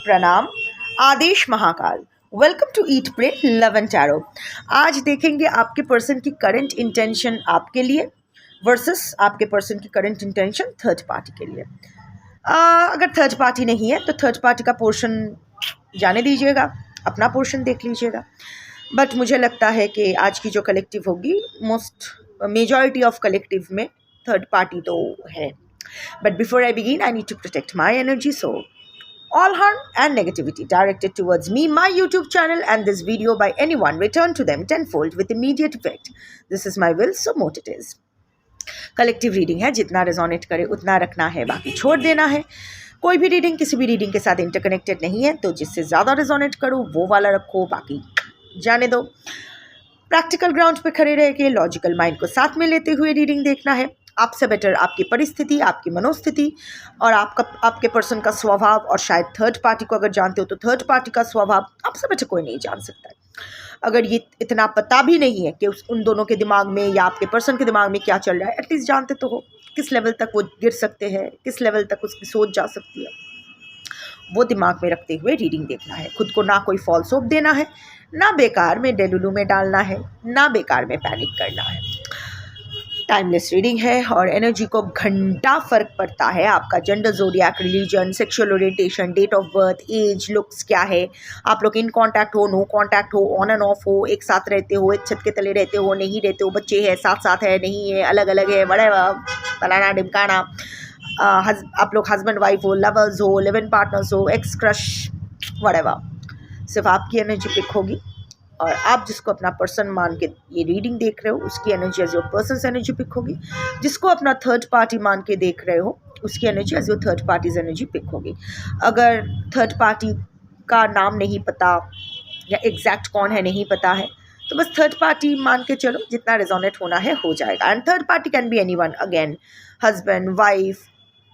प्रणाम, आदेश Mahakal. Welcome to eat pray love and tarot. आज देखेंगे आपके पर्सन की करंट इंटेंशन आपके लिए वर्सेस आपके पर्सन की करंट इंटेंशन थर्ड पार्टी के लिए। अगर थर्ड पार्टी नहीं है तो थर्ड पार्टी का पोर्शन जाने दीजिएगा, अपना पोर्शन देख लीजिएगा। बट मुझे लगता है कि आज की जो कलेक्टिव होगी, मोस्ट मेजॉरिटी ऑफ कलेक्टिव में थर्ड पार्टी तो है। But before I begin, I need to protect my energy, so all harm and negativity directed towards me, my YouTube channel, and this video by anyone return to them tenfold with immediate effect. This is my will, so mote it is. Collective reading है, जितना resonate करे उतना रखना है, बाकी छोड़ देना है। कोई भी रीडिंग किसी भी रीडिंग के साथ इंटरकनेक्टेड नहीं है, तो जिससे ज़्यादा रेजोनेट करो वो वाला रखो, बाकी जाने दो। प्रैक्टिकल ग्राउंड पे खड़े रह के लॉजिकल माइंड को साथ में लेते हुए रीडिंग देखना है। आपसे बेटर आपकी परिस्थिति, आपकी मनोस्थिति और आपके पर्सन का स्वभाव, और शायद थर्ड पार्टी को अगर जानते हो तो थर्ड पार्टी का स्वभाव आपसे बेटर कोई नहीं जान सकता है। अगर ये इतना पता भी नहीं है कि उन दोनों के दिमाग में या आपके पर्सन के दिमाग में क्या चल रहा है, एटलीस्ट जानते तो हो किस लेवल तक वो गिर सकते हैं, किस लेवल तक उसकी सोच जा सकती है। वो दिमाग में रखते हुए रीडिंग देखना है। खुद को ना कोई फॉल्स होप देना है, ना बेकार में डेलुलू में डालना है, ना बेकार में पैनिक करना है। टाइमलेस रीडिंग है और एनर्जी को घंटा फ़र्क पड़ता है। आपका gender, zodiac, religion, sexual orientation, date of birth, age, looks क्या है, आप लोग इन कांटेक्ट हो, नो कांटेक्ट हो, ऑन एंड ऑफ हो, एक साथ रहते हो, एक छत के तले रहते हो, नहीं रहते हो, बच्चे हैं, साथ साथ है, नहीं है, अलग अलग है, बड़े फलाना ढिमकाना, आप लोग हस्बैंड वाइफ हो, लवर्स हो, लिव इन पार्टनर्स हो, एक्स क्रश, व्हाटएवर। सिर्फ आपकी एनर्जी पिक होगी और आप जिसको अपना पर्सन मान के ये रीडिंग देख रहे हो उसकी energy as your person energy pick होगी। जिसको अपना थर्ड पार्टी मान के देख रहे हो उसकी energy as your third parties energy pick होगी। अगर थर्ड पार्टी का नाम नहीं पता या एग्जैक्ट कौन है नहीं पता है तो बस थर्ड पार्टी मान के चलो, जितना रेजोनेट होना है हो जाएगा। And third party can be anyone, again husband, wife,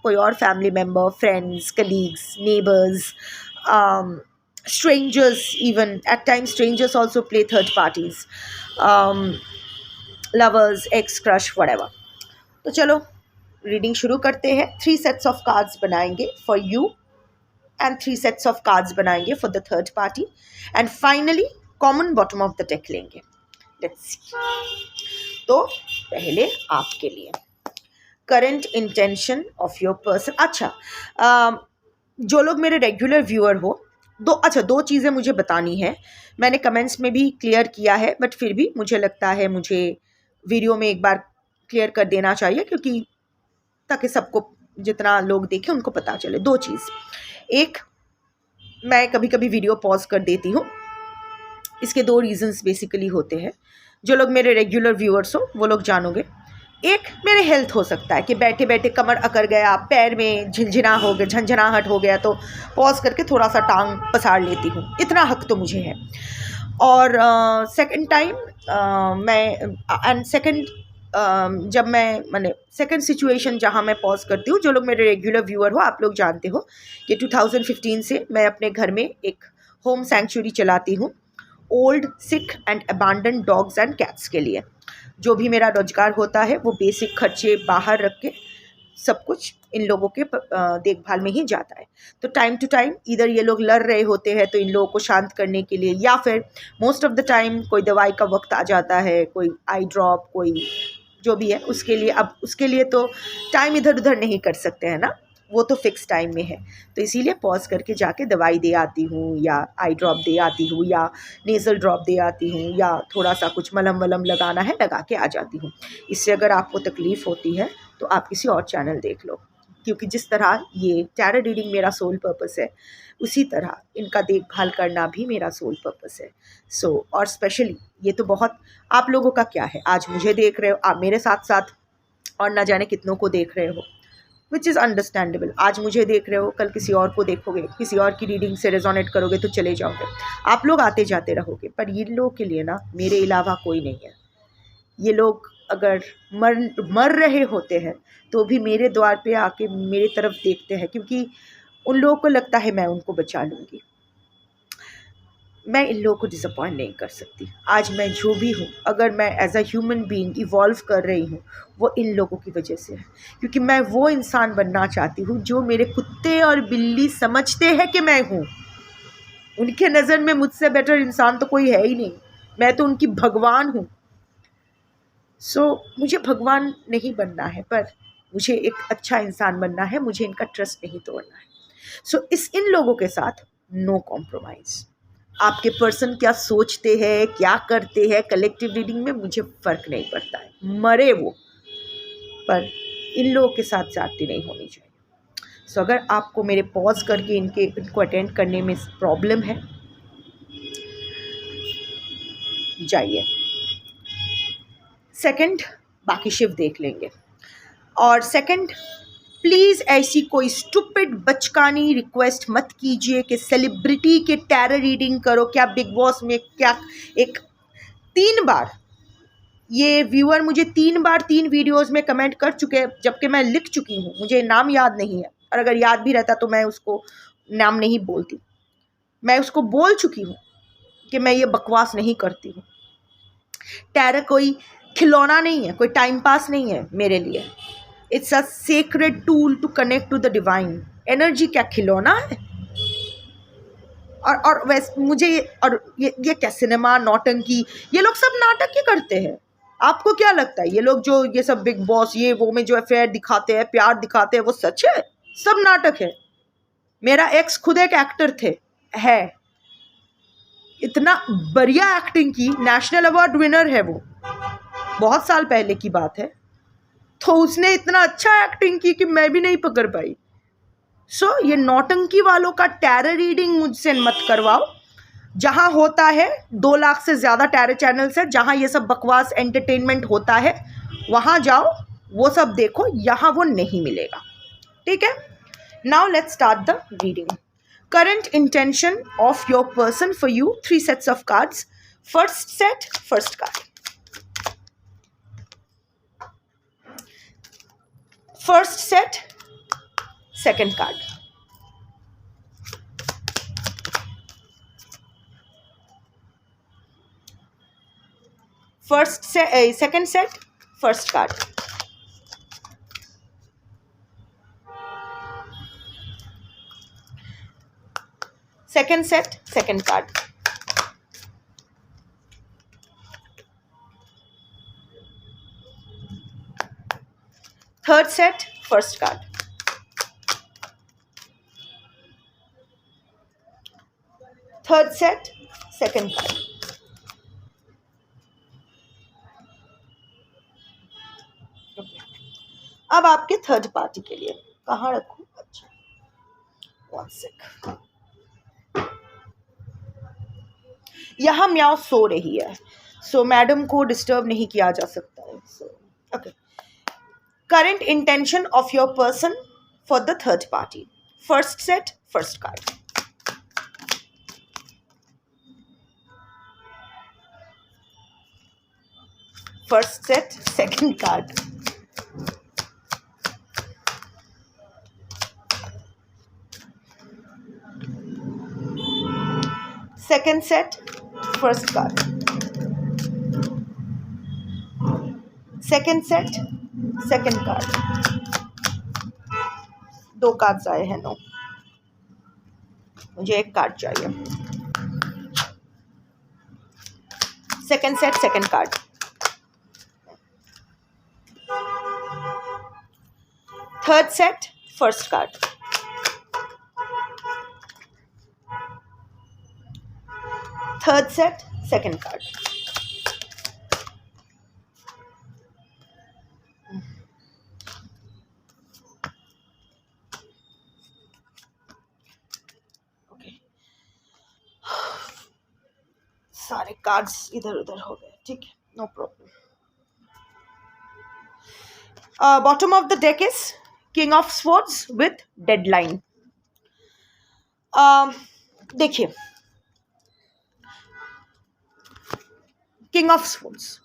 कोई और family member, friends, colleagues, neighbours, strangers, even at times strangers also play third parties, lovers, ex crush, whatever। तो चलो रीडिंग शुरू करते हैं। 3 sets of cards बनाएंगे for you and 3 sets of cards बनाएंगे for the third party and finally common bottom of the deck लेंगे। Let's see। तो पहले आपके लिए current intention of your person। अच्छा, जो लोग मेरे रेगुलर व्यूअर हो, दो चीज़ें मुझे बतानी है। मैंने कमेंट्स में भी क्लियर किया है, बट फिर भी मुझे लगता है मुझे वीडियो में एक बार क्लियर कर देना चाहिए, क्योंकि ताकि सबको, जितना लोग देखें उनको पता चले। 2 चीज़। एक, मैं कभी कभी वीडियो पॉज कर देती हूँ, इसके 2 रीज़न्स बेसिकली होते हैं। जो लोग मेरे रेगुलर व्यूअर्स हो वो लोग जानोगे। एक, मेरे हेल्थ हो सकता है कि बैठे बैठे कमर अकड़ गया, पैर में झंझनाहट हो गया, तो पॉज करके थोड़ा सा टांग पसार लेती हूँ, इतना हक तो मुझे है। और सेकंड टाइम जब मैंने सेकंड सिचुएशन जहाँ मैं पॉज करती हूँ, जो लोग मेरे रेगुलर व्यूअर हो आप लोग जानते हो कि 2015 से मैं अपने घर में एक होम सैंक्चुरी चलाती हूँ old, sick and abandoned dogs and cats के लिए। जो भी मेरा रोजगार होता है वो बेसिक खर्चे बाहर रख के सब कुछ इन लोगों के देखभाल में ही जाता है। तो टाइम टू टाइम इधर ये लोग लड़ रहे होते हैं तो इन लोगों को शांत करने के लिए, या फिर मोस्ट ऑफ द टाइम कोई दवाई का वक्त आ जाता है, कोई आई ड्रॉप, कोई जो भी है उसके लिए। अब उसके लिए तो टाइम इधर उधर नहीं कर सकते हैं ना, वो तो फिक्स टाइम में है, तो इसीलिए पॉज करके जाके दवाई दे आती हूँ, या आई ड्रॉप दे आती हूँ, या नेज़ल ड्रॉप दे आती हूँ, या थोड़ा सा कुछ मलम वलम लगाना है लगा के आ जाती हूँ। इससे अगर आपको तकलीफ़ होती है तो आप किसी और चैनल देख लो, क्योंकि जिस तरह ये टैरो रीडिंग मेरा सोल पर्पस है, उसी तरह इनका देखभाल करना भी मेरा सोल पर्पस है। और स्पेशली ये तो बहुत, आप लोगों का क्या है, आज मुझे देख रहे हो आप मेरे साथ साथ, और ना जाने कितनों को देख रहे हो, विच इज़ अंडरस्टैंडेबल। आज मुझे देख रहे हो, कल किसी और को देखोगे, किसी और की रीडिंग से रेजोनेट करोगे तो चले जाओगे। आप लोग आते जाते रहोगे, पर ये लोगों के लिए ना मेरे अलावा कोई नहीं है। ये लोग अगर मर रहे होते हैं तो भी मेरे द्वार पे आके मेरी तरफ देखते हैं, क्योंकि उन लोगों को लगता है मैं उनको बचा लूँगी। मैं इन लोगों को डिसअपॉइंट नहीं कर सकती। आज मैं जो भी हूँ, अगर मैं as a human being evolve कर रही हूँ, वो इन लोगों की वजह से है, क्योंकि मैं वो इंसान बनना चाहती हूँ जो मेरे कुत्ते और बिल्ली समझते हैं कि मैं हूँ। उनके नज़र में मुझसे बेटर इंसान तो कोई है ही नहीं, मैं तो उनकी भगवान हूँ। सो मुझे भगवान नहीं बनना है, पर मुझे एक अच्छा इंसान बनना है, मुझे इनका ट्रस्ट नहीं तोड़ना है। सो इन लोगों के साथ नो कॉम्प्रोमाइज़। आपके पर्सन क्या सोचते हैं, क्या करते हैं कलेक्टिव रीडिंग में मुझे फ़र्क नहीं पड़ता है, मरे वो, पर इन लोगों के साथ ज़्यादती नहीं होनी चाहिए। सो अगर आपको मेरे पॉज करके इनको अटेंड करने में प्रॉब्लम है, जाइए। सेकंड, बाकी शिव देख लेंगे। और सेकंड, प्लीज़ ऐसी कोई स्टूपिड बचकानी रिक्वेस्ट मत कीजिए कि सेलिब्रिटी के टैरो रीडिंग करो। क्या बिग बॉस में क्या एक 3 बार ये व्यूअर मुझे 3 बार 3 वीडियोस में कमेंट कर चुके हैं, जबकि मैं लिख चुकी हूँ, मुझे नाम याद नहीं है, और अगर याद भी रहता तो मैं उसको नाम नहीं बोलती। मैं उसको बोल चुकी हूँ कि मैं ये बकवास नहीं करती हूँ। टैरो कोई खिलौना नहीं है, कोई टाइम पास नहीं है मेरे लिए। It's a sacred tool to connect to the divine energy. क्या खिलौना है? और वैसे मुझे ये क्या सिनेमा नौटंकी, ये लोग सब नाटक ही करते हैं। आपको क्या लगता है ये लोग जो ये सब बिग बॉस ये वो में जो अफेयर दिखाते हैं, प्यार दिखाते हैं, वो सच है? सब नाटक है। मेरा एक्स खुद एक एक्टर है, इतना बढ़िया एक्टिंग की, नेशनल अवार्ड विनर है वो, बहुत साल पहले की बात है। तो उसने इतना अच्छा एक्टिंग की कि मैं भी नहीं पकड़ पाई। ये नौटंकी वालों का टैरो रीडिंग मुझसे मत करवाओ। जहां होता है 2 लाख से ज़्यादा टैरो चैनल्स है, जहां ये सब बकवास एंटरटेनमेंट होता है, वहां जाओ, वो सब देखो, यहाँ वो नहीं मिलेगा। ठीक है, now let's start the reading. Current intention of your person for you, 3 sets of cards. First set, first card. First set, second card. Second set, first card. Second set, second card. Third set, first card. Third set, second card. अब आपके third party के लिए कहाँ रखूं? अच्छा, 1 sec. यहाँ म्याओ सो रही है, सो मैडम को डिस्टर्ब नहीं किया जा सकता है। Okay, current intention of your person for the third party. First set, first card. First set, second card. Second set, first card. Second set, second card. 2 cards आए हैं, नो, मुझे 1 कार्ड चाहिए। Second set, second card. Third set, first card. Third set, second card. Okay, सारे cards इधर उधर हो गए, ठीक है, no problem. Bottom of the deck is king of swords with deadline. देखिए, किंग ऑफ स्वॉर्ड्स,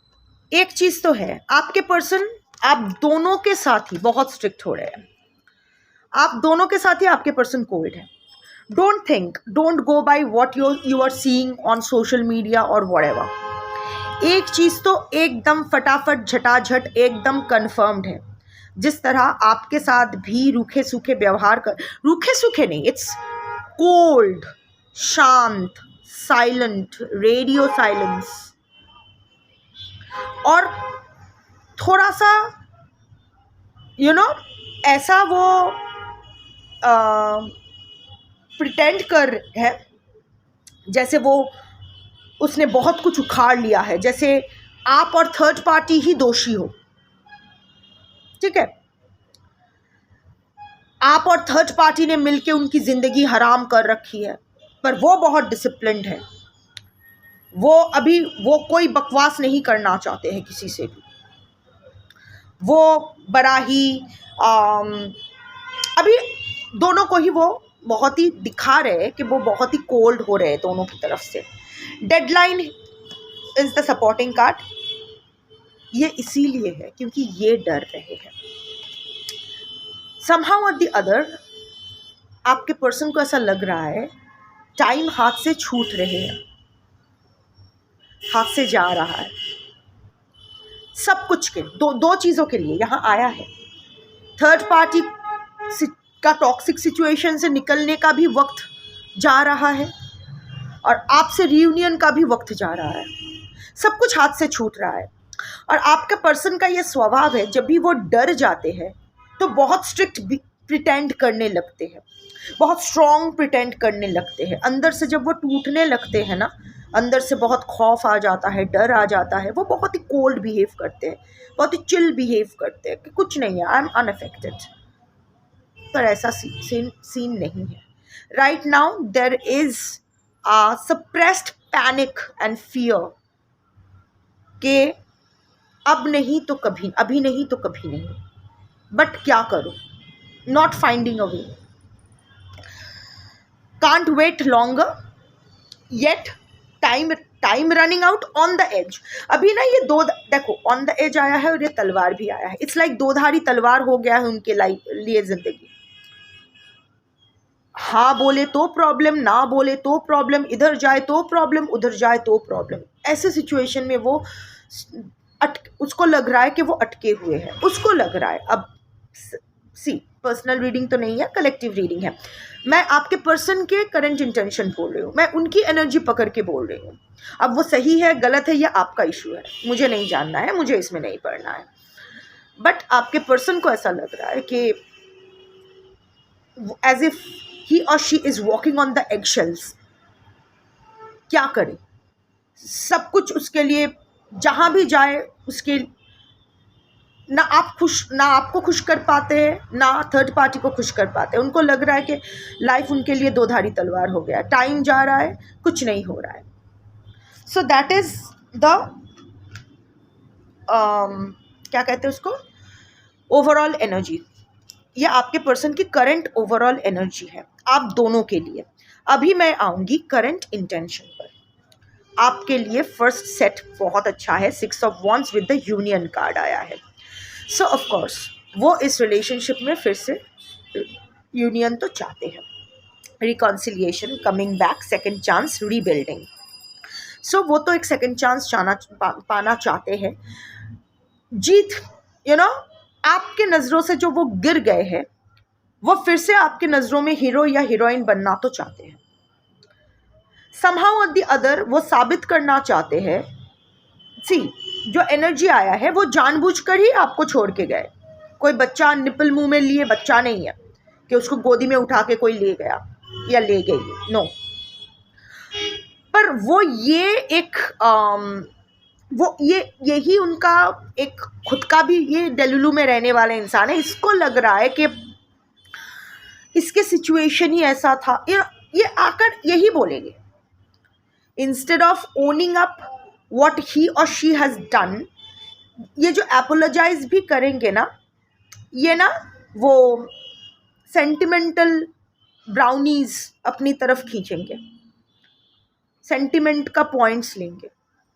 एक चीज तो है, आपके पर्सन आप दोनों के साथ ही बहुत स्ट्रिक्ट हो रहे हैं। आप दोनों के साथ ही आपके पर्सन कोल्ड है। Don't go by what you are seeing on social media और व्हाटएवर। एक चीज तो एकदम फटाफट झटाझट एकदम कंफर्म्ड है, जिस तरह आपके साथ भी रूखे सूखे व्यवहार कर, रूखे सूखे नहीं, इट्स कोल्ड शांत, साइलेंट, रेडियो साइलेंस, और थोड़ा सा ऐसा वो प्रिटेंड कर है जैसे वो उसने बहुत कुछ उखाड़ लिया है, जैसे आप और थर्ड पार्टी ही दोषी हो। ठीक है, आप और थर्ड पार्टी ने मिलके उनकी जिंदगी हराम कर रखी है, पर वो बहुत डिसिप्लिन्ड है। वो कोई बकवास नहीं करना चाहते हैं किसी से भी। वो बड़ा ही अभी दोनों को ही वो बहुत ही दिखा रहे हैं कि वो बहुत ही कोल्ड हो रहे हैं दोनों की तरफ से। Deadline is the supporting card. ये इसीलिए है क्योंकि ये डर रहे हैं। somehow or the other आपके पर्सन को ऐसा लग रहा है टाइम हाथ से छूट रहे हैं, हाथ से जा रहा है। सब कुछ के दो चीज़ों के लिए यहाँ आया है। थर्ड पार्टी का टॉक्सिक सिचुएशन से निकलने का भी वक्त जा रहा है और आपसे रियूनियन का भी वक्त जा रहा है। सब कुछ हाथ से छूट रहा है। और आपका पर्सन का ये स्वभाव है, जब भी वो डर जाते हैं तो बहुत स्ट्रिक्ट प्रिटेंड करने लगते हैं, बहुत स्ट्रॉन्ग प्रिटेंड करने लगते हैं। अंदर से जब वो टूटने लगते हैं ना, अंदर से बहुत खौफ आ जाता है, डर आ जाता है, वो बहुत ही कोल्ड बिहेव करते हैं, बहुत ही चिल बिहेव करते हैं कि कुछ नहीं है, आई एम अनअफेक्टेड। पर ऐसा सीन नहीं है। Right now there is a suppressed panic and fear कि अब नहीं तो कभी, अभी नहीं तो कभी नहीं, बट क्या करूं, not finding a way, can't wait longer yet, time running out, on the edge। अभी ना ये दो, देखो on the edge आया है और ये तलवार भी आया है। इट्स लाइक दोधारी तलवार हो गया है उनके लिए जिंदगी। हाँ बोले तो प्रॉब्लम, ना बोले तो प्रॉब्लम, इधर जाए तो प्रॉब्लम, उधर जाए तो प्रॉब्लम। ऐसे सिचुएशन में वो उसको लग रहा है कि वो अटके हुए हैं, उसको लग रहा है। अब पर्सनल रीडिंग तो नहीं है, कलेक्टिव रीडिंग है। मैं आपके पर्सन के करंट इंटेंशन बोल रही हूँ, मैं उनकी एनर्जी पकड़ के बोल रही हूँ। अब वो सही है गलत है ये आपका इशू है, मुझे नहीं जानना है, मुझे इसमें नहीं पढ़ना है। बट आपके पर्सन को ऐसा लग रहा है कि as if he or she is walking on the eggshells। क्या करे, सब कुछ उसके लिए, जहां भी जाए उसके, ना आपको खुश कर पाते हैं, ना थर्ड पार्टी को खुश कर पाते हैं। उनको लग रहा है कि लाइफ उनके लिए दोधारी तलवार हो गया, टाइम जा रहा है, कुछ नहीं हो रहा है। सो दैट इज द क्या कहते हैं उसको, ओवरऑल एनर्जी। ये आपके पर्सन की करंट ओवरऑल एनर्जी है आप दोनों के लिए। अभी मैं आऊंगी करंट इंटेंशन पर। आपके लिए फर्स्ट सेट बहुत अच्छा है, 6 of wands with the union card आया है। सो ऑफ कोर्स वो इस रिलेशनशिप में फिर से यूनियन तो चाहते हैं, reconciliation, coming back, second chance, rebuilding. So वो तो एक सेकेंड चांस पाना चाहते हैं। जीत आपके नज़रों से जो वो गिर गए हैं, वो फिर से आपके नज़रों में हीरो या हीरोइन बनना तो चाहते हैं। somehow or the other वो साबित करना चाहते हैं। जो एनर्जी आया है वो जानबूझकर ही आपको छोड़ के गए। कोई बच्चा निपल मुंह में लिए बच्चा नहीं है कि उसको गोदी में उठा के कोई ले गया या ले गई, नो। पर वो ये एक यही उनका एक खुद का भी, ये डेलुलू में रहने वाला इंसान है। इसको लग रहा है कि इसके सिचुएशन ही ऐसा था। ये आकर यही बोलेंगे, instead of owning up what he और शी हैज डन। ये जो एपोलोजाइज भी करेंगे ना, ये ना वो सेंटिमेंटल ब्राउनीज अपनी तरफ खींचेंगे, सेंटिमेंट का पॉइंट्स लेंगे,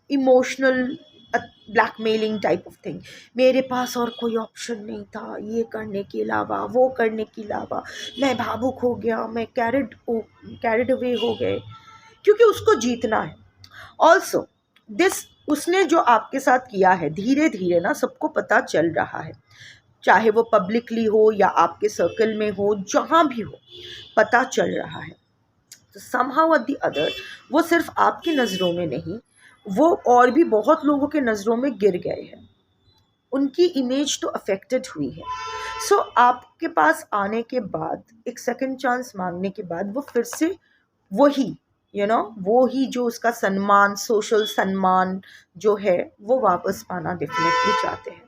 emotional blackmailing type of thing. मेरे पास और कोई ऑप्शन नहीं था ये करने के अलावा, वो करने के अलावा, मैं भावुक हो गया, मैं कैरिड अवे हो गए, क्योंकि उसको जीतना है। ऑल्सो उसने जो आपके साथ किया है, धीरे धीरे ना सबको पता चल रहा है, चाहे वो पब्लिकली हो या आपके सर्कल में हो, जहाँ भी हो, पता चल रहा है। तो समहाउ एट द अदर वो सिर्फ आपकी नज़रों में नहीं, वो और भी बहुत लोगों के नज़रों में गिर गए हैं, उनकी इमेज तो अफेक्टेड हुई है। सो आपके पास आने के बाद, एक सेकंड चांस मांगने के बाद, वो फिर से वही वो ही जो उसका सम्मान, सोशल सम्मान जो है, वो वापस पाना डेफिनेटली चाहते हैं।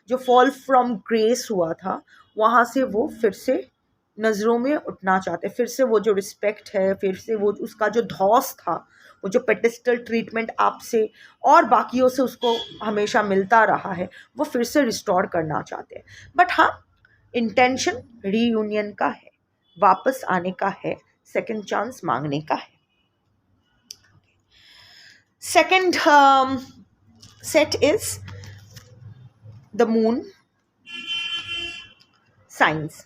जो फॉल फ्रॉम ग्रेस हुआ था, वहाँ से वो फिर से नज़रों में उठना चाहते हैं, फिर से वो जो रिस्पेक्ट है, फिर से वो उसका जो धौस था, वो जो पेडिस्टल ट्रीटमेंट आपसे और बाकियों से उसको हमेशा मिलता रहा है, वो फिर से रिस्टोर करना चाहते हैं। बट हाँ, इंटेंशन रीयूनियन का है, वापस आने का है, सेकंड चांस मांगने का है। Second set is the moon science.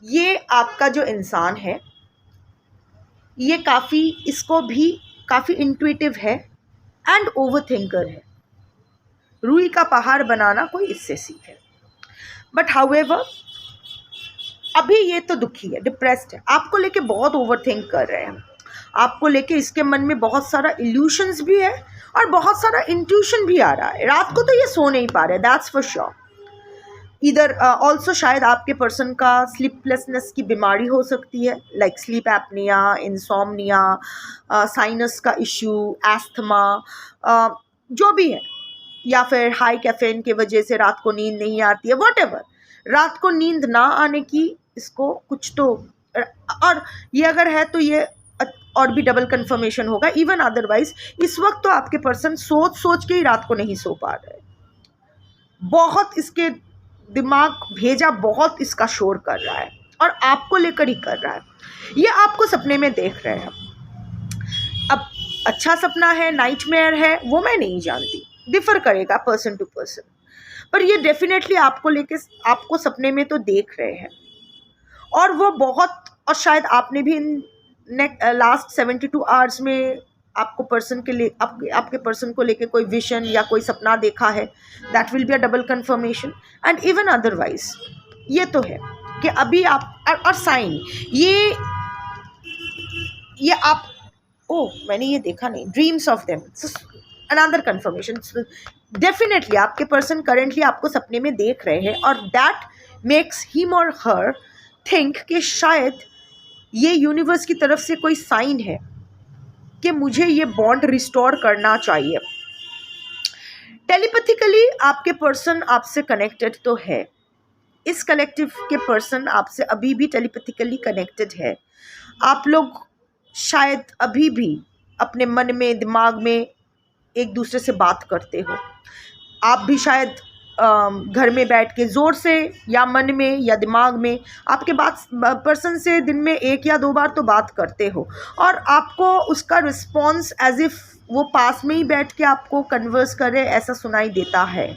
ये आपका जो इंसान है, ये इसको भी काफ़ी इंट्यूटिव है एंड ओवर थिंकर है। रूई का पहाड़ बनाना कोई इससे सीखे। बट हाउएवर अभी ये तो दुखी है, डिप्रेस्ड है, आपको लेके बहुत ओवर थिंक कर रहे हैं, आपको लेके इसके मन में बहुत सारा इल्यूशंस भी है और बहुत सारा इंट्यूशन भी आ रहा है। रात को तो ये सो नहीं पा रहे, दैट्स फॉर श्योर। इधर ऑल्सो शायद आपके पर्सन का स्लीपलेसनेस की बीमारी हो सकती है, like sleep apnoea, insomnia, sinus का इश्यू, एस्थमा, जो भी है, या फिर हाई कैफीन की वजह से रात को नींद नहीं आती है, व्हाटएवर। रात को नींद ना आने की इसको कुछ तो, और ये अगर है तो ये और भी डबल कंफर्मेशन होगा। इवन अदरवाइज इस वक्त तो आपके पर्सन सोच सोच के ही रात को नहीं सो पा रहे, बहुत इसके दिमाग भेजा बहुत इसका शोर कर रहा है और आपको लेकर ही कर रहा है। ये आपको सपने में देख रहे हैं। अब अच्छा सपना है, नाइटमेयर है, वो मैं नहीं जानती, डिफर करेगा पर्सन टू पर्सन, पर ये डेफिनेटली आपको लेके आपको सपने में तो देख रहे हैं। और वो बहुत, और शायद आपने भी इन लास्ट 72 आवर्स में आपको पर्सन के लिए आपके पर्सन को लेके कोई विजन या कोई सपना देखा है, that will be a double confirmation. And even otherwise ये तो है कि अभी आप और साइन ये आप मैंने ये देखा नहीं, dreams of them, another confirmation. Definitely आपके पर्सन करेंटली आपको सपने में देख रहे हैं और दैट मेक्स हिम और हर थिंक कि शायद ये यूनिवर्स की तरफ से कोई साइन है कि मुझे ये बॉन्ड रिस्टोर करना चाहिए। टेलीपैथिकली आपके पर्सन आपसे कनेक्टेड तो है, इस कलेक्टिव के पर्सन आपसे अभी भी टेलीपैथिकली कनेक्टेड है। आप लोग शायद अभी भी अपने मन में, दिमाग में एक दूसरे से बात करते हो। आप भी शायद घर में बैठ के ज़ोर से या मन में या दिमाग में आपके पर्सन से दिन में 1 या 2 बार तो बात करते हो, और आपको उसका रिस्पॉन्स एज इफ़ वो पास में ही बैठ के आपको कन्वर्स करे ऐसा सुनाई देता है।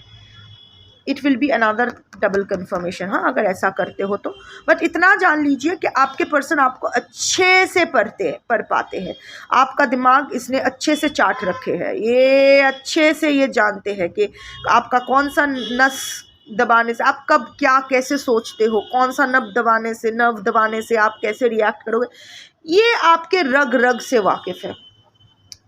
It will be another double confirmation, हाँ, अगर ऐसा करते हो तो। बट इतना जान लीजिए कि आपके पर्सन आपको अच्छे से पढ़ पाते हैं, आपका दिमाग इसने अच्छे से चाट रखे हैं, ये अच्छे से ये जानते हैं कि आपका कौन सा नस दबाने से आप कब क्या कैसे सोचते हो, कौन सा नर्व दबाने से आप कैसे रिएक्ट करोगे, ये आपके रग रग से वाकिफ़ है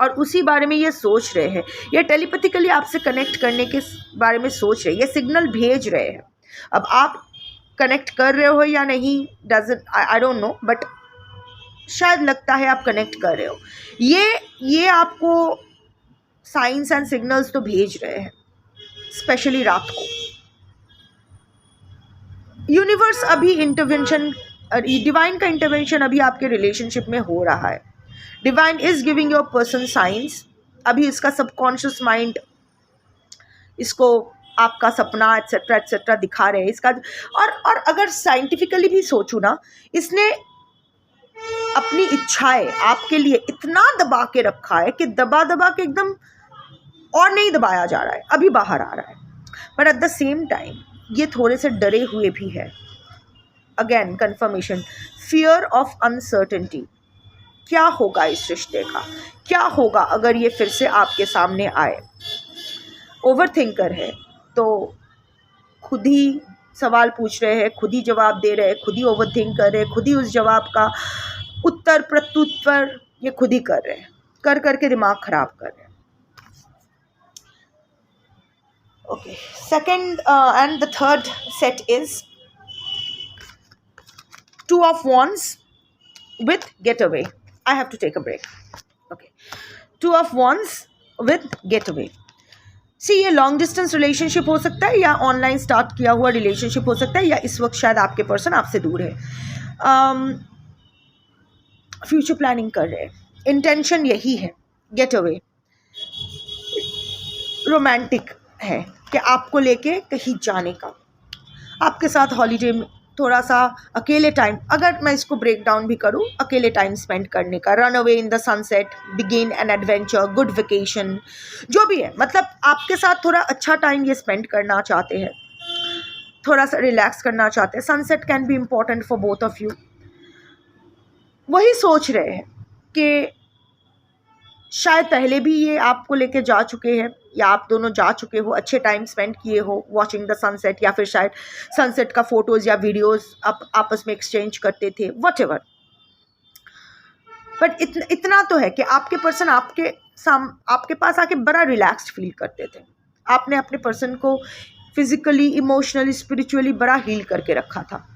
और उसी बारे में ये सोच रहे हैं। ये टेलीपैथिकली आपसे कनेक्ट करने के बारे में सोच रहे हैं, ये सिग्नल भेज रहे हैं। अब आप कनेक्ट कर रहे हो या नहीं, आई डोंट नो, बट शायद लगता है आप कनेक्ट कर रहे हो। ये आपको साइंस एंड सिग्नल्स तो भेज रहे हैं, स्पेशली रात को। यूनिवर्स अभी इंटरवेंशन, डिवाइन का इंटरवेंशन अभी आपके रिलेशनशिप में हो रहा है। Divine is giving your person science. अभी इसका सबकॉन्शियस माइंड इसको आपका सपना एट्सेट्रा एट्सेट्रा दिखा रहे हैं इसका। और अगर साइंटिफिकली भी सोचूं ना, इसने अपनी इच्छाएं आपके लिए इतना दबा के रखा है कि दबा के एकदम और नहीं दबाया जा रहा है, अभी बाहर आ रहा है। But at the same time ये थोड़े से डरे हुए भी है। Again confirmation, fear of uncertainty. क्या होगा इस रिश्ते का, क्या होगा अगर ये फिर से आपके सामने आए। ओवर थिंकर है तो खुद ही सवाल पूछ रहे हैं, खुद ही जवाब दे रहे हैं, खुद ही ओवर थिंक कर रहे हैं, खुद ही उस जवाब का उत्तर प्रत्युत्तर ये खुद ही कर रहे हैं, कर करके दिमाग खराब कर रहे हैं. Okay, second and the third set is Two of Wands with Getaway. I have to take a break. Okay, Two of Wands with Getaway. सी ये लॉन्ग डिस्टेंस रिलेशनशिप हो सकता है या ऑनलाइन स्टार्ट किया हुआ रिलेशनशिप हो सकता है या इस वक्त शायद आपके पर्सन आपसे दूर है, फ्यूचर प्लानिंग कर रहे हैं. इंटेंशन यही है, गेट अवे, रोमांटिक है कि आपको लेके कहीं जाने का, आपके साथ हॉलीडे में थोड़ा सा अकेले टाइम, अगर मैं इसको ब्रेक डाउन भी करूं, अकेले टाइम स्पेंड करने का, run away in the sunset, begin an adventure, good vacation, जो भी है, मतलब आपके साथ थोड़ा अच्छा टाइम ये स्पेंड करना चाहते हैं, थोड़ा सा रिलैक्स करना चाहते हैं. Sunset can be important for both of you. वही सोच रहे हैं कि शायद पहले भी ये आपको लेके जा चुके हैं या आप दोनों जा चुके हो, अच्छे टाइम स्पेंड किए हो वॉचिंग द सनसेट, या फिर शायद सनसेट का फोटोज़ या वीडियोज़ आप आपस में एक्सचेंज करते थे, व्हाटएवर. बट इतना तो है कि आपके पर्सन आपके पास आके बड़ा रिलैक्स्ड फील करते थे. आपने अपने पर्सन को फिजिकली, इमोशनली, स्पिरिचुअली बड़ा हील करके रखा था,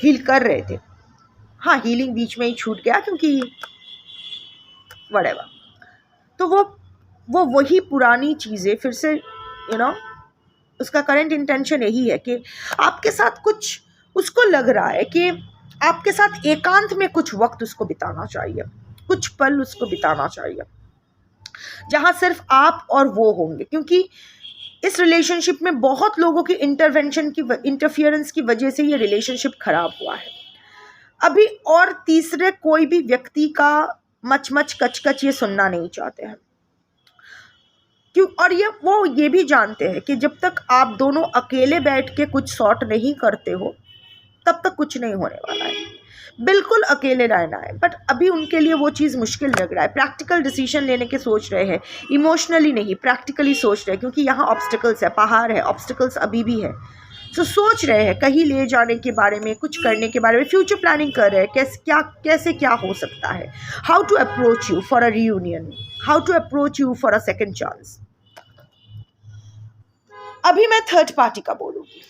हील कर रहे थे. हाँ, हीलिंग बीच में ही छूट गया क्योंकि व्हाटएवर. तो वो वही पुरानी चीज़ें फिर से उसका करंट इंटेंशन यही है कि आपके साथ कुछ, उसको लग रहा है कि आपके साथ एकांत में कुछ वक्त उसको बिताना चाहिए, कुछ पल उसको बिताना चाहिए जहाँ सिर्फ आप और वो होंगे, क्योंकि इस रिलेशनशिप में बहुत लोगों की इंटरफियरेंस की वजह से ये रिलेशनशिप खराब हुआ है. अभी और तीसरे कोई भी व्यक्ति का मच कच ये सुनना नहीं चाहते हैं, क्यों? और ये भी जानते हैं कि जब तक आप दोनों अकेले बैठ के कुछ सॉर्ट नहीं करते हो तब तक कुछ नहीं होने वाला है. बिल्कुल अकेले रहना है, बट अभी उनके लिए वो चीज़ मुश्किल लग रहा है. प्रैक्टिकल डिसीजन लेने के सोच रहे हैं, इमोशनली नहीं, प्रैक्टिकली सोच रहे हैं, क्योंकि यहाँ ऑब्स्टिकल्स है, पहाड़ है, ऑब्स्टिकल्स अभी भी है. तो सोच रहे हैं कहीं ले जाने के बारे में, कुछ करने के बारे में, फ्यूचर प्लानिंग कर रहे हैं, कैसे क्या हो सकता है, how to approach you for a reunion, how to approach you for a second chance. अभी मैं थर्ड पार्टी का बोलूँगी.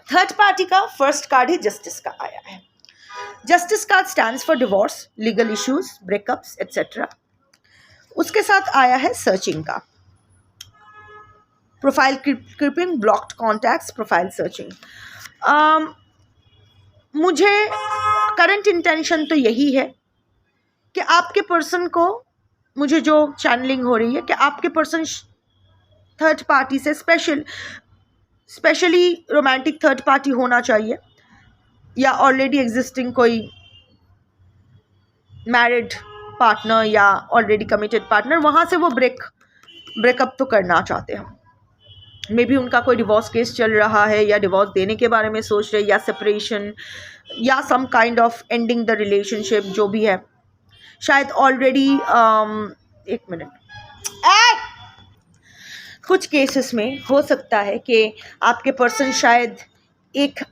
थर्ड पार्टी का फर्स्ट कार्ड है जस्टिस का आया है. Justice card stands for divorce, legal issues, breakups etcetera. उसके साथ आया है सर्चिंग का, profile creeping, blocked contacts, profile searching. मुझे करंट इंटेंशन तो यही है कि आपके पर्सन को, मुझे जो चैनलिंग हो रही है कि आपके पर्सन थर्ड पार्टी से स्पेशली रोमांटिक थर्ड पार्टी होना चाहिए, या ऑलरेडी एग्जिस्टिंग कोई मैरिड पार्टनर या ऑलरेडी कमिटेड पार्टनर, वहाँ से वो ब्रेकअप तो करना चाहते हैं. मे बी उनका कोई डिवोर्स केस चल रहा है या डिवोर्स देने के बारे में सोच रहे, या सेपरेशन, या some kind of ending the relationship, जो भी है. शायद ऑलरेडी एक मिनट, कुछ केसेस में हो सकता है कि आपके पर्सन शायद एक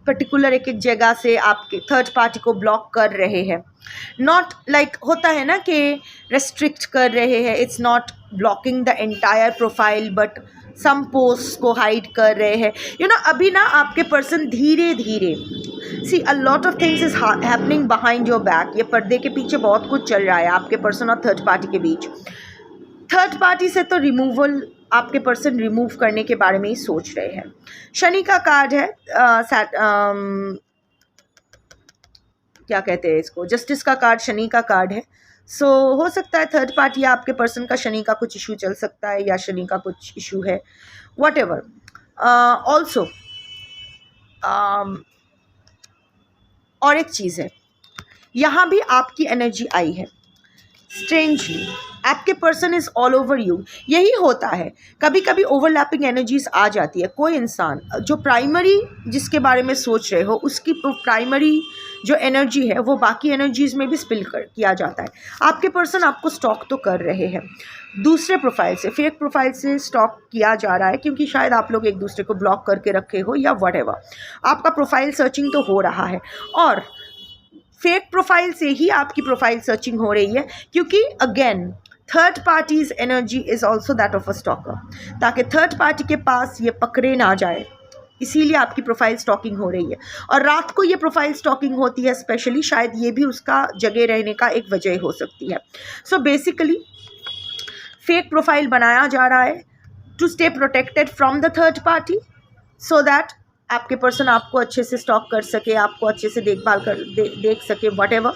पर्टिकुलर एक जगह से आपके थर्ड पार्टी को ब्लॉक कर रहे हैं. नॉट लाइक होता है ना कि रेस्ट्रिक्ट कर रहे हैं, it's not blocking the entire profile, but some post को हाइड कर रहे हैं. अभी ना आपके पर्सन धीरे धीरे, see a lot of things is happening behind your back. ये पर्दे के पीछे बहुत कुछ चल रहा है आपके पर्सन और थर्ड पार्टी के बीच. थर्ड पार्टी से तो रिमूवल, आपके पर्सन रिमूव करने के बारे में ही सोच रहे हैं. शनि का कार्ड है, क्या कहते हैं इसको, जस्टिस का कार्ड शनि का कार्ड है. सो हो सकता है थर्ड पार्टी या आपके पर्सन का शनि का कुछ इशू चल सकता है, या शनि का कुछ इशू है, व्हाटएवर. ऑल्सो और एक चीज़ है, यहाँ भी आपकी एनर्जी आई है. स्ट्रेंजली आपके person is all over you. यही होता है, कभी कभी ओवरलैपिंग एनर्जीज आ जाती है. कोई इंसान जो प्राइमरी जिसके बारे में सोच रहे हो, उसकी प्राइमरी जो एनर्जी है वो बाकी एनर्जीज में भी स्पिल किया जाता है. आपके पर्सन आपको स्टॉक तो कर रहे हैं, दूसरे प्रोफाइल से, फेक प्रोफाइल से स्टॉक किया जा रहा है, क्योंकि शायद आप लोग एक दूसरे को ब्लॉक करके रखे हो या व्हाटएवर. आपका प्रोफाइल सर्चिंग तो हो रहा है, और फेक प्रोफाइल से ही आपकी प्रोफाइल सर्चिंग हो रही है, क्योंकि again third parties energy is also that of a stalker, ताकि थर्ड पार्टी के पास ये पकड़े ना जाए, इसीलिए आपकी प्रोफाइल स्टॉकिंग हो रही है। और रात को ये प्रोफाइल स्टॉकिंग होती है स्पेशली, शायद ये भी उसका जगह रहने का एक वजह हो सकती है। सो बेसिकली फेक प्रोफाइल बनाया जा रहा है to stay protected from the third party, so that आपके पर्सन आपको अच्छे से स्टॉक कर सके, आपको अच्छे से देखभाल कर देख सके व्हाटएवर,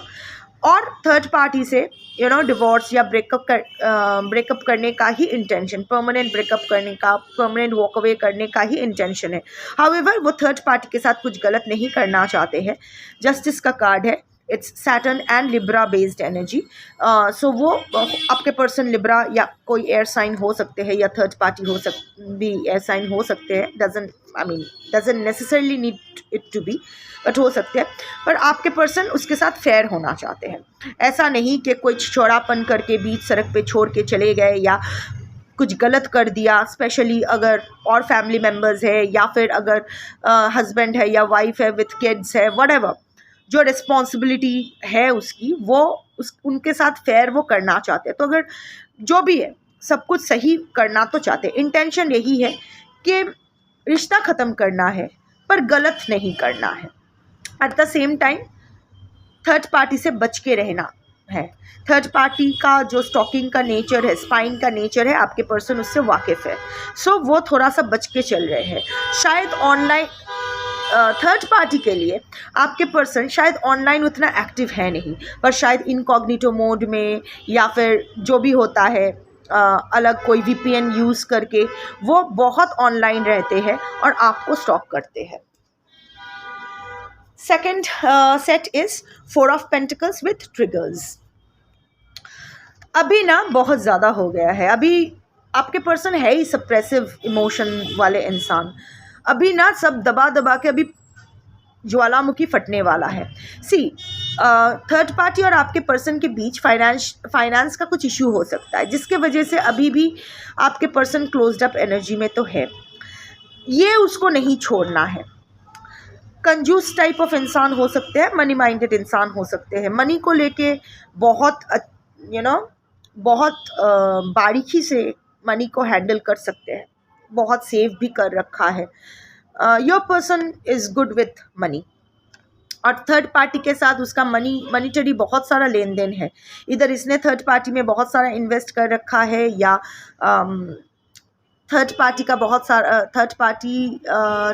और थर्ड पार्टी से डिवोर्स या ब्रेकअप करने का ही इंटेंशन, परमानेंट ब्रेकअप करने का, परमानेंट वॉक अवे करने का ही इंटेंशन है। हाउएवर वो थर्ड पार्टी के साथ कुछ गलत नहीं करना चाहते हैं। जस्टिस का कार्ड है, it's Saturn and Libra based energy. So वो आपके पर्सन लिब्रा या कोई एयर साइन हो सकते हैं, या थर्ड पार्टी भी एयर साइन हो सकते हैं, doesn't necessarily need it to be, but हो सकते हैं। पर आपके पर्सन उसके साथ फेयर होना चाहते हैं, ऐसा नहीं कि कोई छोड़ापन करके बीच सड़क पे छोड़ के चले गए या कुछ गलत कर दिया, स्पेशली अगर और फैमिली मेम्बर्स है, या फिर अगर हस्बैंड है या वाइफ है विथ किड्स है, व्हाटएवर जो रिस्पॉन्सिबिलिटी है उसकी, वो उनके साथ फेयर वो करना चाहते हैं। तो अगर जो भी है सब कुछ सही करना तो चाहते हैं, इंटेंशन यही है कि रिश्ता ख़त्म करना है पर गलत नहीं करना है। At the same time third party से बच के रहना है। थर्ड पार्टी का जो स्टॉकिंग का नेचर है, स्पाइंग का नेचर है, आपके पर्सन उससे वाकिफ़ है। सो वो थोड़ा सा बच के चल रहे हैं। शायद ऑनलाइन थर्ड पार्टी के लिए आपके पर्सन शायद ऑनलाइन उतना एक्टिव है नहीं, पर शायद इनकॉग्निटो मोड में या फिर जो भी होता है अलग कोई VPN यूज़ करके वो बहुत ऑनलाइन रहते हैं और आपको स्टॉक करते हैं। Second set is 4 of pentacles with triggers. अभी ना बहुत ज़्यादा हो गया है, अभी आपके पर्सन है ही सप्रेसिव इमोशन वाले इंसान, अभी ना सब दबा दबा के अभी ज्वालामुखी फटने वाला है। थर्ड पार्टी और आपके पर्सन के बीच फाइनेंस का कुछ इशू हो सकता है, जिसके वजह से अभी भी आपके पर्सन क्लोज्ड अप एनर्जी में तो है, ये उसको नहीं छोड़ना है। कंजूस टाइप ऑफ इंसान हो सकते हैं, मनी माइंडेड इंसान हो सकते हैं, मनी को लेके बहुत बहुत बारीकी से मनी को हैंडल कर सकते हैं, बहुत सेव भी कर रखा है। Your person is good with money, और थर्ड पार्टी के साथ उसका मनीटरी बहुत सारा लेन देन है। इधर इसने थर्ड पार्टी में बहुत सारा इन्वेस्ट कर रखा है, या थर्ड पार्टी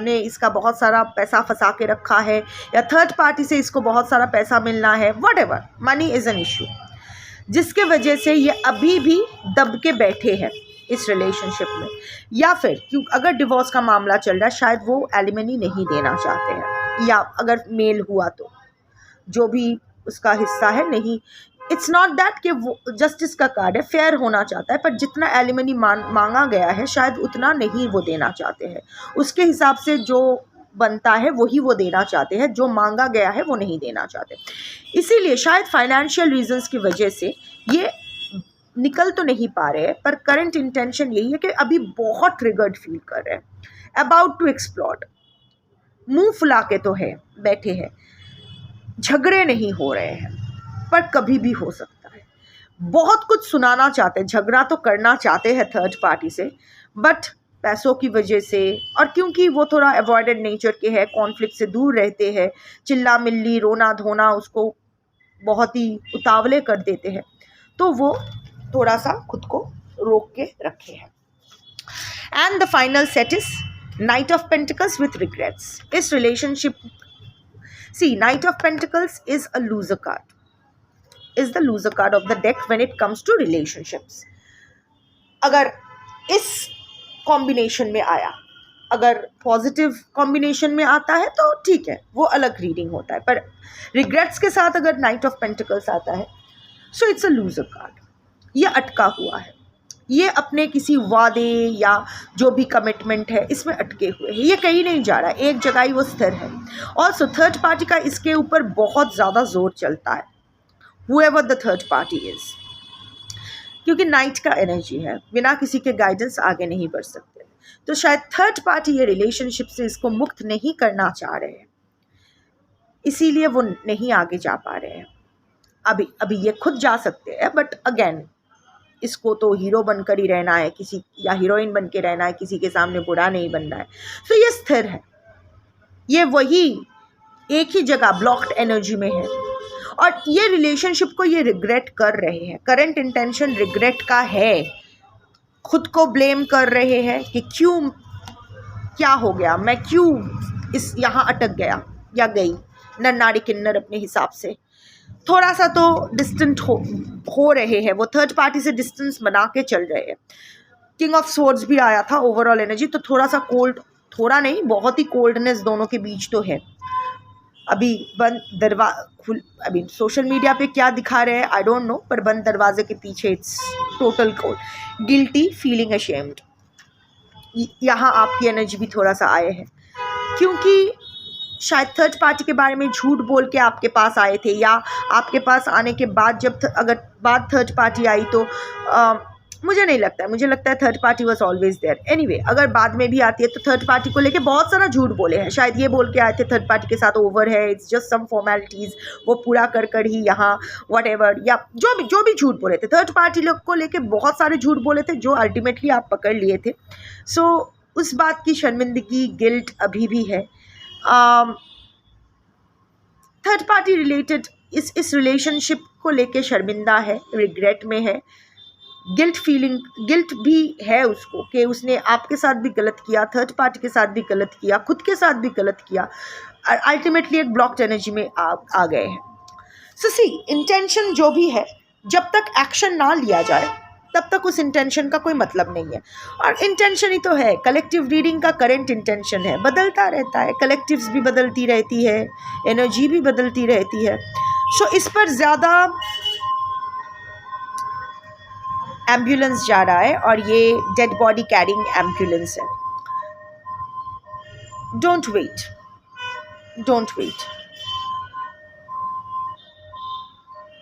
ने इसका बहुत सारा पैसा फंसा के रखा है, या थर्ड पार्टी से इसको बहुत सारा पैसा मिलना है, whatever, money is an issue, जिसके वजह से ये अभी भी दब के बैठे हैं इस रिलेशनशिप में। या फिर अगर डिवोर्स का मामला चल रहा है, शायद वो एलिमनी नहीं देना चाहते हैं, या अगर मेल हुआ तो जो भी उसका हिस्सा है नहीं, इट्स नॉट दैट कि वो जस्टिस का कार्ड है, फेयर होना चाहता है, पर जितना एलिमनी मांगा गया है शायद उतना नहीं वो देना चाहते हैं, उसके हिसाब से जो बनता है वही वो देना चाहते हैं, जो मांगा गया है वो नहीं देना चाहते। इसीलिए शायद फाइनेंशियल रीजंस की वजह से ये निकल तो नहीं पा रहे हैं, पर करंट इंटेंशन यही है कि अभी बहुत ट्रिगर्ड फील कर रहे हैं, अबाउट टू एक्सप्लोड, मुंह फुला के तो है बैठे हैं, झगड़े नहीं हो रहे हैं पर कभी भी हो सकता है। बहुत कुछ सुनाना चाहते हैं, झगड़ा तो करना चाहते हैं थर्ड पार्टी से, बट पैसों की वजह से, और क्योंकि वो थोड़ा अवॉइडेड नेचर के हैं, कॉन्फ्लिक्ट से दूर रहते हैं, चिल्ला मिल्ली रोना धोना उसको बहुत ही उतावले कर देते हैं, तो वो थोड़ा सा खुद को रोक के रखे हैं। And the final set is knight of pentacles with regrets. इस relationship knight of pentacles is a loser card, is the loser card of the deck when it comes to relationships. अगर इस कॉम्बिनेशन में आया, अगर positive combination में आता है तो ठीक है, वो अलग रीडिंग होता है, पर रिग्रेट्स के साथ अगर नाइट ऑफ पेंटिकल्स आता है, so it's a loser card. ये अटका हुआ है, ये अपने किसी वादे या जो भी कमिटमेंट है इसमें अटके हुए हैं, ये कहीं नहीं जा रहा है, एक जगह ही वो स्थिर है। ऑल्सो थर्ड पार्टी का इसके ऊपर बहुत ज़्यादा जोर चलता है, whoever the third party is, क्योंकि नाइट का एनर्जी है, बिना किसी के गाइडेंस आगे नहीं बढ़ सकते। तो शायद थर्ड पार्टी ये रिलेशनशिप से इसको मुक्त नहीं करना चाह रहे हैं, इसीलिए वो नहीं आगे जा पा रहे हैं। अभी ये खुद जा सकते हैं, बट अगेन इसको तो हीरो बनकर ही रहना है किसी, या हीरोइन बन के रहना है, किसी के सामने बुरा नहीं बनना है। तो ये स्थिर है, ये वही एक ही जगह ब्लॉक्ड एनर्जी में है, और ये रिलेशनशिप को ये रिग्रेट कर रहे हैं। करंट इंटेंशन रिग्रेट का है, खुद को ब्लेम कर रहे हैं कि क्यों, क्या हो गया, मैं क्यों इस यहाँ अटक गया या गई। नन्नारी किन्नर अपने हिसाब से थोड़ा सा तो डिस्टेंट हो रहे हैं, वो थर्ड पार्टी से डिस्टेंस बना के चल रहे हैं। किंग ऑफ स्वॉर्ड्स भी आया था ओवरऑल एनर्जी, तो थोड़ा सा कोल्ड, थोड़ा नहीं बहुत ही कोल्डनेस दोनों के बीच तो है। अभी बंद अभी सोशल मीडिया पे क्या दिखा रहे हैं आई डोंट नो, पर बंद दरवाजे के पीछे it's total cold, guilty, feeling ashamed. यहाँ आपकी एनर्जी भी थोड़ा सा आए हैं, क्योंकि शायद थर्ड पार्टी के बारे में झूठ बोल के आपके पास आए थे, या आपके पास आने के बाद जब अगर बाद थर्ड पार्टी आई तो मुझे नहीं लगता है, मुझे लगता है third party was always there. Anyway, अगर बाद में भी आती है तो थर्ड पार्टी को लेके बहुत सारा झूठ बोले हैं। शायद ये बोल के आए थे थर्ड पार्टी के साथ ओवर है, इट्स जस्ट सम फॉर्मेलिटीज़, वो पूरा कर ही यहाँ व्हाटएवर, या जो भी झूठ बोले थे थर्ड पार्टी लोग को लेके, बहुत सारे झूठ बोले थे जो अल्टीमेटली आप पकड़ लिए थे। सो उस बात की शर्मिंदगी, गिल्ट अभी भी है। थर्ड पार्टी रिलेटेड इस रिलेशनशिप को लेके शर्मिंदा है, रिग्रेट में है, गिल्ट भी है उसको कि उसने आपके साथ भी गलत किया, थर्ड पार्टी के साथ भी गलत किया, खुद के साथ भी गलत किया, अल्टीमेटली एक ब्लॉक्ड एनर्जी में आ गए हैं। सो सी, इंटेंशन जो भी है, जब तक एक्शन ना लिया जाए तब तक उस इंटेंशन का कोई मतलब नहीं है। और इंटेंशन ही तो है, कलेक्टिव रीडिंग का करंट इंटेंशन है, बदलता रहता है, कलेक्टिव्स भी बदलती रहती है, एनर्जी भी बदलती रहती है। सो इस पर ज़्यादा एम्बुलेंस जा रहा है, और ये डेड बॉडी कैरिंग एम्बुलेंस है। Don't wait,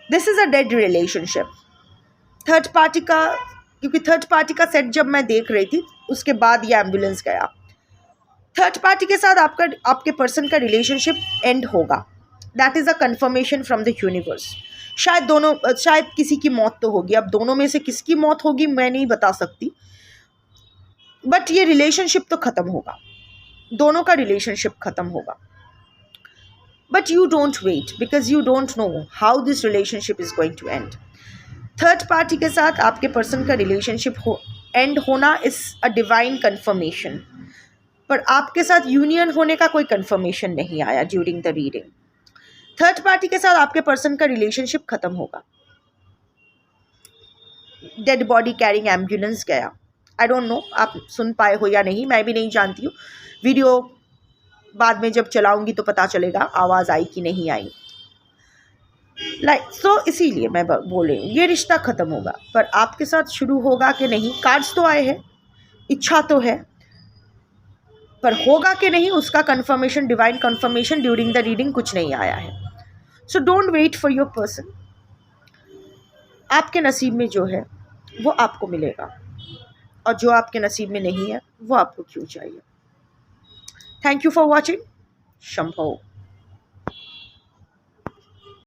this is a dead relationship. Third party का, क्योंकि थर्ड पार्टी का सेट जब मैं देख रही थी उसके बाद ये एम्बुलेंस गया। थर्ड पार्टी के साथ आपके पर्सन का रिलेशनशिप एंड होगा, that is a conformation from the universe. शायद किसी की मौत तो होगी, अब दोनों में से किसकी मौत होगी मैं नहीं बता सकती, बट ये रिलेशनशिप तो ख़त्म होगा, दोनों का रिलेशनशिप ख़त्म होगा। But you don't wait, because you don't know how this relationship is going to end. Third party के साथ आपके पर्सन का रिलेशनशिप एंड होना इज़ अ डिवाइन कन्फर्मेशन, पर आपके साथ यूनियन होने का कोई कन्फर्मेशन नहीं आया during the reading. Third party के साथ आपके पर्सन का रिलेशनशिप खत्म होगा, डेड बॉडी कैरिंग एम्बुलेंस गया। आई डोंट नो आप सुन पाए हो या नहीं, मैं भी नहीं जानती हूँ, वीडियो बाद में जब चलाऊंगी तो पता चलेगा आवाज़ आई कि नहीं आई। सो इसीलिए मैं बोल रही हूँ ये रिश्ता ख़त्म होगा, पर आपके साथ शुरू होगा कि नहीं, कार्ड्स तो आए हैं, इच्छा तो है, पर होगा कि नहीं उसका confirmation, divine confirmation during the reading कुछ नहीं आया है। So don't wait for your person, आपके नसीब में जो है वो आपको मिलेगा, और जो आपके नसीब में नहीं है वो आपको क्यों चाहिए। Thank you for watching. Shambho.